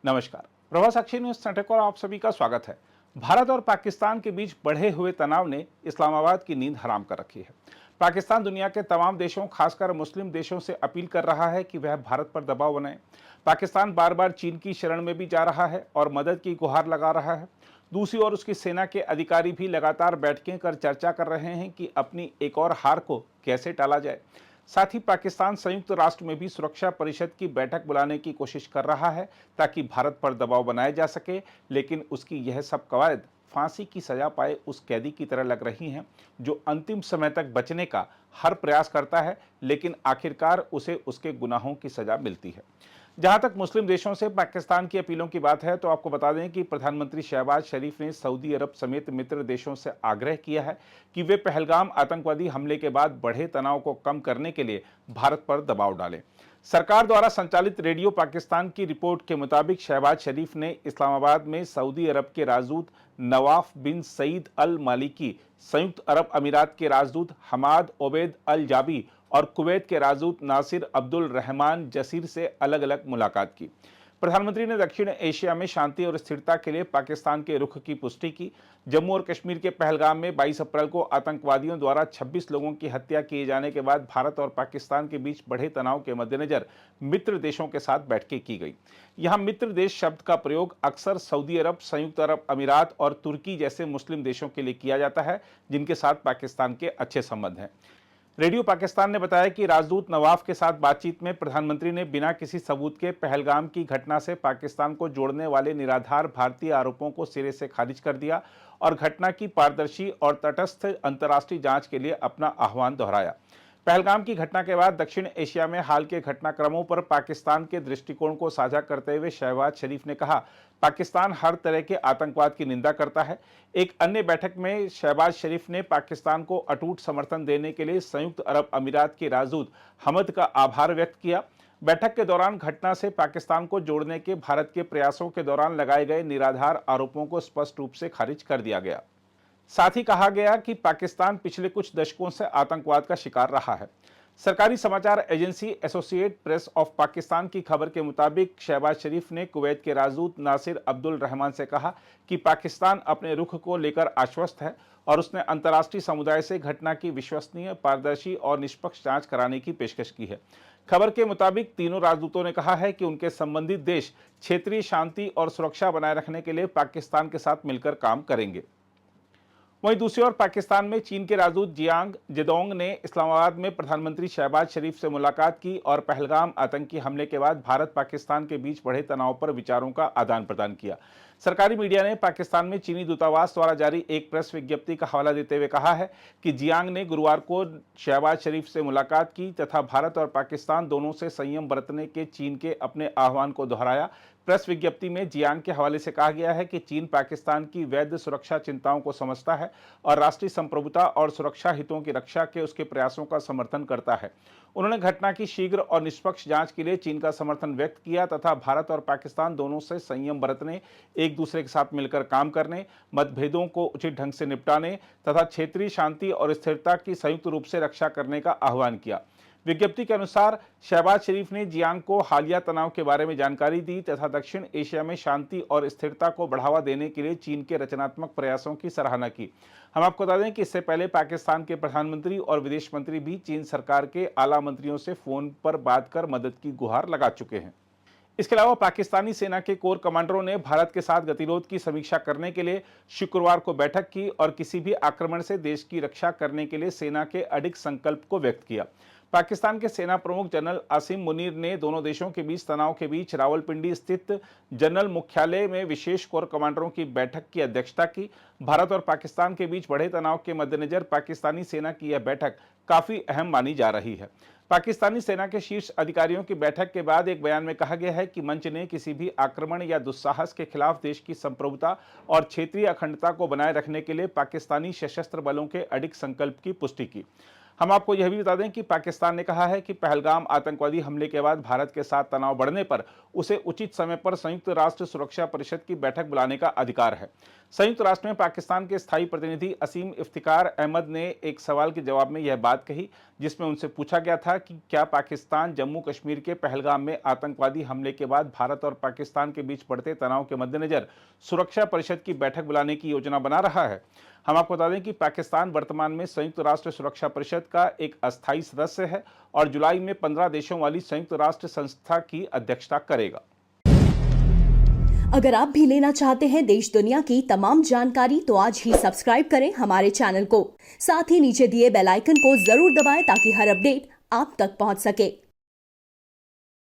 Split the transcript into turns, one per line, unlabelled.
नमस्कार। प्रभा साक्षी news centre और आप सभी का स्वागत है। भारत और पाकिस्तान के बीच बढ़े हुए तनाव ने इस्लामाबाद की नींद हराम कर रखी है। पाकिस्तान दुनिया के तमाम देशों, खासकर मुस्लिम देशों से अपील कर रहा है कि वह भारत पर दबाव बनाए। पाकिस्तान बार बार चीन की शरण में भी जा रहा है और मदद की गुहार लगा रहा है। दूसरी ओर उसकी सेना के अधिकारी भी लगातार बैठकें कर चर्चा कर रहे हैं कि अपनी एक और हार को कैसे टाला जाए। साथ ही पाकिस्तान संयुक्त राष्ट्र में भी सुरक्षा परिषद की बैठक बुलाने की कोशिश कर रहा है ताकि भारत पर दबाव बनाया जा सके, लेकिन उसकी यह सब कवायद फांसी की सजा पाए उस कैदी की तरह लग रही हैं जो अंतिम समय तक बचने का हर प्रयास करता है, लेकिन आखिरकार उसे उसके गुनाहों की सजा मिलती है। जहां तक मुस्लिम देशों से पाकिस्तान की अपीलों की बात है, तो आपको बता दें कि प्रधानमंत्री शहबाज शरीफ ने सऊदी अरब समेत मित्र देशों से आग्रह किया है कि वे पहलगाम आतंकवादी हमले के बाद बढ़े तनाव को कम करने के लिए भारत पर दबाव डालें। सरकार द्वारा संचालित रेडियो पाकिस्तान की रिपोर्ट के मुताबिक शहबाज शरीफ ने इस्लामाबाद में सऊदी अरब के राजदूत नवाफ बिन सईद अल मालिकी, संयुक्त अरब अमीरात के राजदूत हमाद ओबैद अल जाबी और कुवैत के राजदूत नासिर अब्दुल रहमान जसीर से अलग अलग मुलाकात की। प्रधानमंत्री ने दक्षिण एशिया में शांति और स्थिरता के लिए पाकिस्तान के रुख की पुष्टि की। जम्मू और कश्मीर के पहलगाम में 22 अप्रैल को आतंकवादियों द्वारा 26 लोगों की हत्या किए जाने के बाद भारत और पाकिस्तान के बीच बढ़े तनाव के मद्देनजर मित्र देशों के साथ बैठकें की गई। यहां मित्र देश शब्द का प्रयोग अक्सर सऊदी अरब, संयुक्त अरब अमीरात और तुर्की जैसे मुस्लिम देशों के लिए किया जाता है जिनके साथ पाकिस्तान के अच्छे संबंध हैं। रेडियो पाकिस्तान ने बताया कि राजदूत नवाफ के साथ बातचीत में प्रधानमंत्री ने बिना किसी सबूत के पहलगाम की घटना से पाकिस्तान को जोड़ने वाले निराधार भारतीय आरोपों को सिरे से खारिज कर दिया और घटना की पारदर्शी और तटस्थ अंतर्राष्ट्रीय जांच के लिए अपना आह्वान दोहराया। पहलगाम की घटना के बाद दक्षिण एशिया में हाल के घटनाक्रमों पर पाकिस्तान के दृष्टिकोण को साझा करते हुए शहबाज शरीफ ने कहा, पाकिस्तान हर तरह के आतंकवाद की निंदा करता है। एक अन्य बैठक में शहबाज शरीफ ने पाकिस्तान को अटूट समर्थन देने के लिए संयुक्त अरब अमीरात के राजदूत हमद का आभार व्यक्त किया। बैठक के दौरान घटना से पाकिस्तान को जोड़ने के भारत के प्रयासों के दौरान लगाए गए निराधार आरोपों को स्पष्ट रूप से खारिज कर दिया गया। साथ ही कहा गया कि पाकिस्तान पिछले कुछ दशकों से आतंकवाद का शिकार रहा है। सरकारी समाचार agency associate press of Pakistan की खबर के मुताबिक शहबाज शरीफ ने कुवैत के राजदूत नासिर अब्दुल रहमान से कहा कि पाकिस्तान अपने रुख को लेकर आश्वस्त है और उसने अंतर्राष्ट्रीय समुदाय से घटना की विश्वसनीय, पारदर्शी और निष्पक्ष जांच कराने की पेशकश की है। खबर के मुताबिक तीनों राजदूतों ने कहा है कि उनके संबंधित देश क्षेत्रीय शांति और सुरक्षा बनाए रखने के लिए पाकिस्तान के साथ मिलकर काम करेंगे। वहीं दूसरी ओर पाकिस्तान में चीन के राजदूत जियांग जेडोंग ने इस्लामाबाद में प्रधानमंत्री शहबाज शरीफ से मुलाकात की और पहलगाम आतंकी हमले के बाद भारत पाकिस्तान के बीच बढ़े तनाव पर विचारों का आदान प्रदान किया। सरकारी मीडिया ने पाकिस्तान में चीनी दूतावास द्वारा जारी एक प्रेस विज्ञप्ति का हवाला देते हुए कहा है कि जियांग ने गुरुवार को शहबाज शरीफ से मुलाकात की तथा भारत और पाकिस्तान दोनों से संयम बरतने के चीन के अपने आह्वान को दोहराया। प्रेस विज्ञप्ति में जियांग के हवाले से कहा गया है कि चीन पाकिस्तान की वैध सुरक्षा चिंताओं को समझता है और राष्ट्रीय संप्रभुता और सुरक्षा हितों की रक्षा के उसके प्रयासों का समर्थन करता है। उन्होंने घटना की शीघ्र और निष्पक्ष जांच के लिए चीन का समर्थन व्यक्त किया तथा भारत और पाकिस्तान दोनों से संयम बरतने, एक दूसरे के साथ मिलकर काम करने, मतभेदों को उचित ढंग से निपटाने तथा क्षेत्रीय शांति और स्थिरता की संयुक्त रूप से रक्षा करने का आह्वान किया। विज्ञप्ति के अनुसार शहबाज शरीफ ने जियांग को हालिया तनाव के बारे में जानकारी दी तथा दक्षिण एशिया में शांति और स्थिरता को बढ़ावा देने के लिए चीन के रचनात्मक प्रयासों की सराहना की। हम आपको बता दें कि इससे पहले पाकिस्तान के प्रधानमंत्री और विदेश मंत्री भी चीन सरकार के आला मंत्रियों से फोन पर बात कर मदद की गुहार लगा चुके हैं। इसके अलावा पाकिस्तानी सेना के कोर कमांडरों ने भारत के साथ गतिरोध की समीक्षा करने के लिए शुक्रवार को बैठक की और किसी भी आक्रमण से देश की रक्षा करने के लिए सेना के अडिग संकल्प को व्यक्त किया। पाकिस्तान के सेना प्रमुख जनरल आसिम मुनीर ने दोनों देशों के बीच तनाव के बीच रावलपिंडी स्थित जनरल मुख्यालय में विशेष कोर कमांडरों की बैठक की अध्यक्षता की। भारत और पाकिस्तान के बीच बढ़े तनाव के मद्देनजर पाकिस्तानी सेना की यह बैठक काफी अहम मानी जा रही है। पाकिस्तानी सेना के शीर्ष अधिकारियों की बैठक के बाद एक बयान में कहा गया है कि मंच ने किसी भी आक्रमण या दुस्साहस के खिलाफ देश की संप्रभुता और क्षेत्रीय अखंडता को बनाए रखने के लिए पाकिस्तानी सशस्त्र बलों के अडिग संकल्प की पुष्टि की। हम आपको यह भी बता दें कि पाकिस्तान ने कहा है कि पहलगाम आतंकवादी हमले के बाद भारत के साथ तनाव बढ़ने पर उसे उचित समय पर संयुक्त राष्ट्र सुरक्षा परिषद की बैठक बुलाने का अधिकार है। संयुक्त राष्ट्र में पाकिस्तान के स्थायी प्रतिनिधि असीम इफ्तिकार अहमद ने एक सवाल के जवाब में यह बात कही, जिसमें उनसे पूछा गया था कि क्या पाकिस्तान जम्मू कश्मीर के पहलगाम में आतंकवादी हमले के बाद भारत और पाकिस्तान के बीच बढ़ते तनाव के मद्देनजर सुरक्षा परिषद की बैठक बुलाने की योजना बना रहा है। हम आपको बता दें कि पाकिस्तान वर्तमान में संयुक्त राष्ट्र सुरक्षा परिषद का एक अस्थायी सदस्य है और जुलाई में 15 देशों वाली संयुक्त राष्ट्र संस्था की अध्यक्षता करेगा।
अगर आप भी लेना चाहते हैं देश दुनिया की तमाम जानकारी तो आज ही सब्सक्राइब करें हमारे चैनल को। साथ ही नीचे दिए बेल आइकन को जरूर दबाएं ताकि हर अपडेट आप तक पहुंच सके।